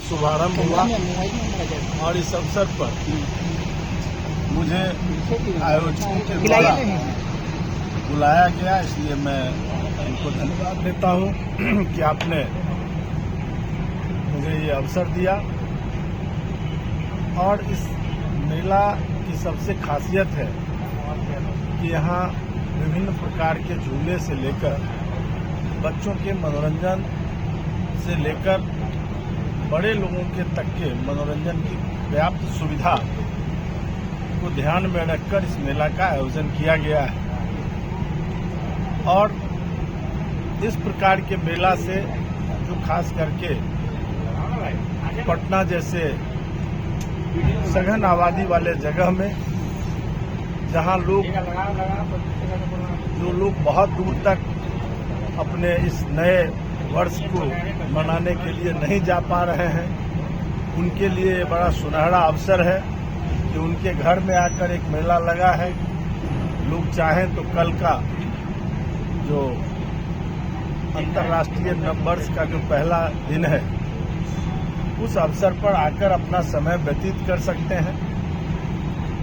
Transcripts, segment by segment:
शुभारंभ हुआ और इस अवसर पर मुझे आयोजकों के द्वारा बुलाया गया, इसलिए मैं उनको धन्यवाद देता हूँ कि आपने मुझे ये अवसर दिया। और इस मेला की सबसे खासियत है कि यहाँ विभिन्न प्रकार के झूले से लेकर बच्चों के मनोरंजन से लेकर बड़े लोगों के तक के मनोरंजन की पर्याप्त सुविधा को ध्यान में रखकर इस मेला का आयोजन किया गया है। और इस प्रकार के मेला से जो खास करके पटना जैसे सघन आबादी वाले जगह में, जहां लोग बहुत दूर तक अपने इस नए वर्ष को मनाने के लिए नहीं जा पा रहे हैं, उनके लिए बड़ा सुनहरा अवसर है कि उनके घर में आकर एक मेला लगा है। लोग चाहें तो कल का जो अंतर्राष्ट्रीय नववर्ष का जो पहला दिन है, उस अवसर पर आकर अपना समय व्यतीत कर सकते हैं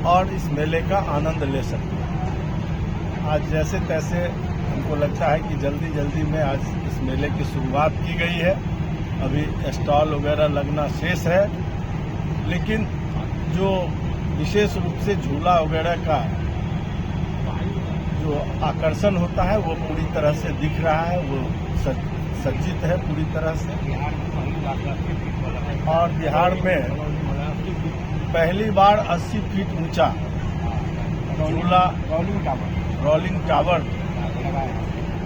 और इस मेले का आनंद ले सकते हैं। आज जैसे तैसे हमको लगता है कि जल्दी जल्दी में आज इस मेले की शुरुआत की गई है। अभी स्टॉल वगैरह लगना शेष है, लेकिन जो विशेष रूप से झूला वगैरह का जो आकर्षण होता है वो पूरी तरह से दिख रहा है, वो सज्जित है पूरी तरह से। और बिहार में पहली बार 80 फीट ऊंचा झूला रोलिंग टावर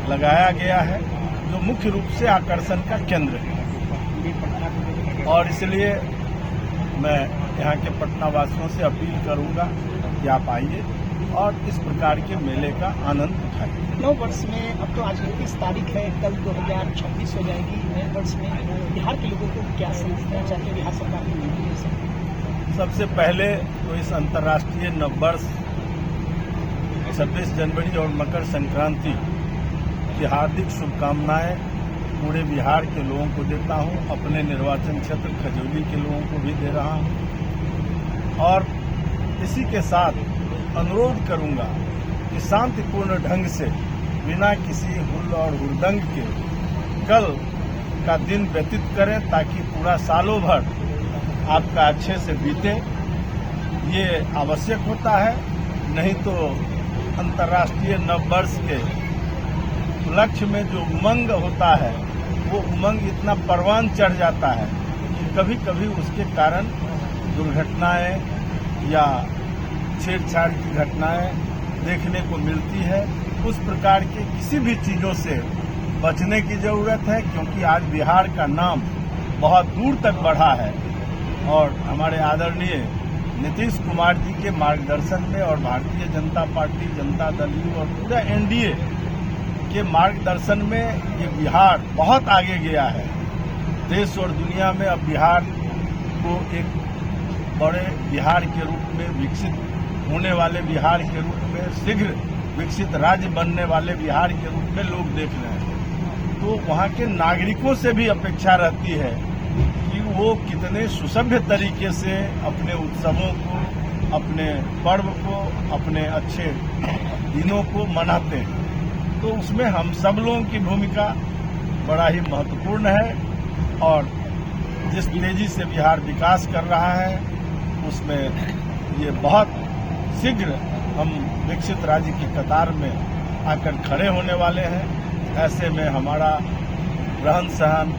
लगाया गया है, जो मुख्य रूप से आकर्षण का केंद्र है। और इसलिए मैं यहाँ के पटना वासियों से अपील करूँगा कि आप आइए और इस प्रकार के मेले का आनंद उठाइए। नव वर्ष में अब तो आज 29 तारीख है, कल 2026 हो जाएगी। नए वर्ष में बिहार के लोगों को क्या समझना चाहते हैं बिहार सरकार की नीति से? सबसे पहले तो इस अंतर्राष्ट्रीय नववर्ष 26 जनवरी और मकर संक्रांति की हार्दिक शुभकामनाएं पूरे बिहार के लोगों को देता हूं। अपने निर्वाचन क्षेत्र खजौली के लोगों को भी दे रहा हूं और इसी के साथ अनुरोध करूंगा कि शांतिपूर्ण ढंग से बिना किसी हुल और हुड़दंग के कल का दिन व्यतीत करें, ताकि पूरा सालों भर आपका अच्छे से बीते। ये आवश्यक होता है, नहीं तो अंतर्राष्ट्रीय नववर्ष के लक्ष्य में जो उमंग होता है वो उमंग इतना परवान चढ़ जाता है कि कभी कभी उसके कारण दुर्घटनाएं या छेड़छाड़ की घटनाएं देखने को मिलती है। उस प्रकार के किसी भी चीज़ों से बचने की जरूरत है, क्योंकि आज बिहार का नाम बहुत दूर तक बढ़ा है और हमारे आदरणीय नीतीश कुमार जी के मार्गदर्शन में और भारतीय जनता पार्टी, जनता दल यू और पूरा एनडीए के मार्गदर्शन में ये बिहार बहुत आगे गया है। देश और दुनिया में अब बिहार को एक बड़े बिहार के रूप में, विकसित होने वाले बिहार के रूप में, शीघ्र विकसित राज्य बनने वाले बिहार के रूप में लोग देख रहे हैं। तो वहाँ के नागरिकों से भी अपेक्षा रहती है कि वो कितने सुसभ्य तरीके से अपने उत्सवों को, अपने पर्व को, अपने अच्छे दिनों को मनाते हैं। तो उसमें हम सब लोगों की भूमिका बड़ा ही महत्वपूर्ण है और जिस तेजी से बिहार विकास कर रहा है उसमें ये बहुत शीघ्र हम विकसित राज्य की कतार में आकर खड़े होने वाले हैं। ऐसे में हमारा रहन सहन,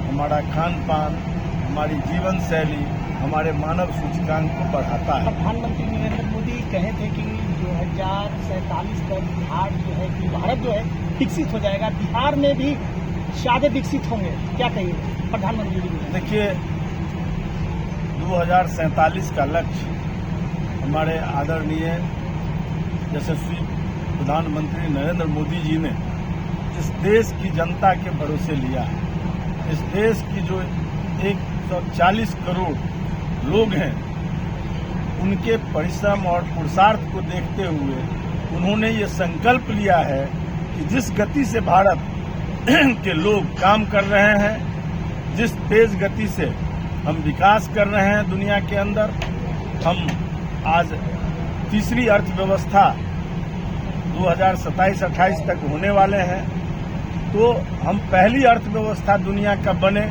हमारा खान पान, हमारी जीवन शैली हमारे मानव सूचकांक को बढ़ाता है। प्रधानमंत्री नरेंद्र मोदी कहे थे कि 2047 तक बिहार जो है कि भारत जो है विकसित हो जाएगा, बिहार में भी ज्यादा विकसित होंगे, क्या कहिए प्रधानमंत्री जी? देखिए, 2047 का लक्ष्य हमारे आदरणीय यशस्वी प्रधानमंत्री नरेंद्र मोदी जी ने इस देश की जनता के भरोसे लिया है। इस देश की जो 140 करोड़ लोग हैं, उनके परिश्रम और पुरुषार्थ को देखते हुए उन्होंने ये संकल्प लिया है कि जिस गति से भारत के लोग काम कर रहे हैं, जिस तेज गति से हम विकास कर रहे हैं दुनिया के अंदर। हम आज तीसरी अर्थव्यवस्था 2027-28 तक होने वाले हैं, तो हम पहली अर्थव्यवस्था दुनिया का बने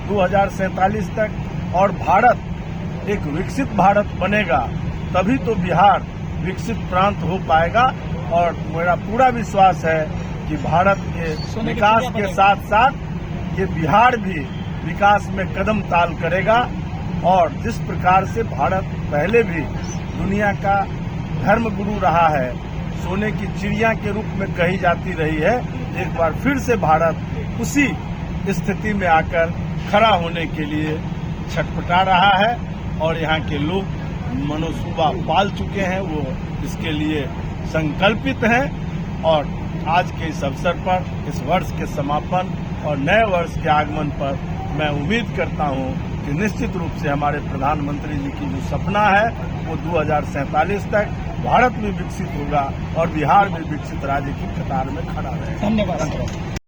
2047 तक, और भारत एक विकसित भारत बनेगा, तभी तो बिहार विकसित प्रांत हो पाएगा। और मेरा पूरा विश्वास है कि भारत के विकास के साथ साथ ये बिहार भी विकास में कदम ताल करेगा। और जिस प्रकार से भारत पहले भी दुनिया का धर्मगुरु रहा है, सोने की चिड़िया के रूप में कही जाती रही है, एक बार फिर से भारत उसी स्थिति में आकर खड़ा होने के लिए छटपटा रहा है। और यहाँ के लोग मनोसूबा पाल चुके हैं, वो इसके लिए संकल्पित हैं। और आज के इस अवसर पर, इस वर्ष के समापन और नए वर्ष के आगमन पर मैं उम्मीद करता हूं कि निश्चित रूप से हमारे प्रधानमंत्री जी की जो सपना है वो 2047 तक भारत भी विकसित होगा और बिहार भी विकसित राज्य की कतार में खड़ा रहेगा। धन्यवाद।